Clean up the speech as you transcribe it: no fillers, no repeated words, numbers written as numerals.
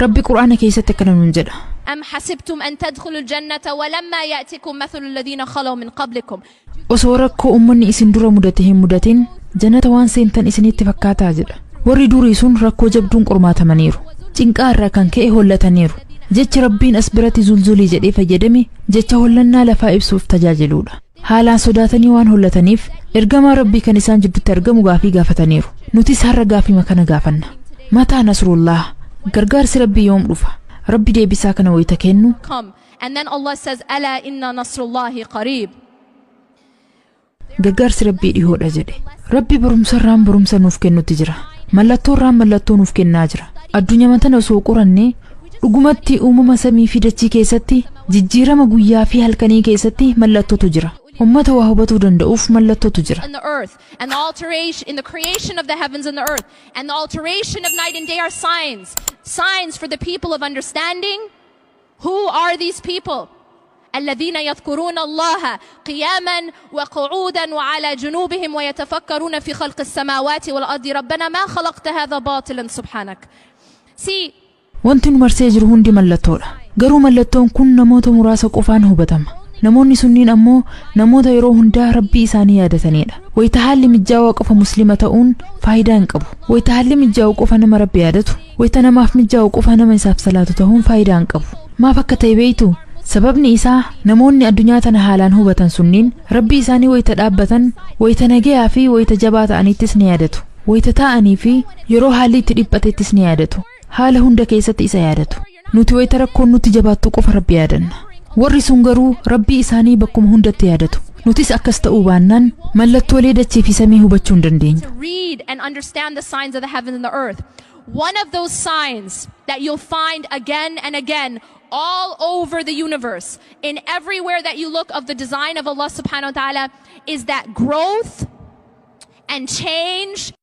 ربي قرآن كيسة كنا ننجد أم حسبتم أن تدخلوا الجنة ولما يأتكم مثل الذين خلوا من قبلكم وصورك أمني إسن دور مدتهم مدتين جنة وان سنتن إسن اتفكات عجل warri durii sun rakkoo jabduun qormaatamaniiru cinqaa irraa kan ka'e hollataniiru jecha rabbiin as biratti zulzulii jedhee fayyadame jecha hollannaa lafaa ibsuuf tajaajiluudha haalaan sodaatanii waan hollataniif ergamaa rabbii kan isaan jidduutti argamu gaafii gaafataniiru nutis har'a gaafii makana gaafanna mataa nasrullah gargaarsi rabbii yoom dhufa rabbi deebisaa kana wayita kennu and then Allah says ala inna nasrullahi qareeb gargaarsi rabbii dhihoodha jedhe rabbi barumsarraan barumsa nuuf kennutti jira mallattoorraan mallattoo nuuf kennaa jira addunyaa tana osoo qoranne dhugumatti uumama samii fi dachii keessatti jijjiirama guyyaa fi halkanii keessatti mallattootu jira ummata waa hubatuu danda'uuf mallattootu jira in the earth and the alteration in the creation of the heavens and the earth and the alteration of night and day are signs for the people of understanding. Who are these people? الذين يذكرون الله قياما وقعودا وعلى جنوبهم ويتفكرون في خلق السماوات والأرض ربنا ما خلقت هذا باطلا سبحانك. See, wanti nu marsee jiru hundi mallattoodha garuu mallattoon kun namoota muraasa qofaan hubatama namoonni sunniin ammoo namoota yeroo hundaa rabbii isaanii yaadatanidha wayita haalli mijaawaa qofa muslima ta'uun faayidaa hin qabu wayita haalli mijaawaa qofa nama rabbi yaadatu wayita namaaf mijaawaa qofa nama isaaf salaatu ta'uun faayidaa hin qabu maaf akka ta'e beeytu sababni isaa namoonni addunyaa tana haalaan hubatan sunniin rabbii isaanii wayita dhaabbatan wayita nagayaa fi wayita jabaa ta'anittis ni yaadatu wayita taa'anii fi yeroo haalli itti dhiphatettis ni yaadatu haala hunda keessatti isa yaadatu nuti wayita rakkoon nutti jabaattu qofa rabbi yaadanna warri sun garuu rabbii isaanii bakkuma hundatti yaadatu nutis akkas ta'uu baannaan mallattoolee dachii fi samii hubachuu hin dandeenyu read and understand the signs of the heavens and the earth. One of those signs that you'll find again and again all over the universe, in everywhere that you look of the design of Allah subhanahu wa ta'ala, is that growth and change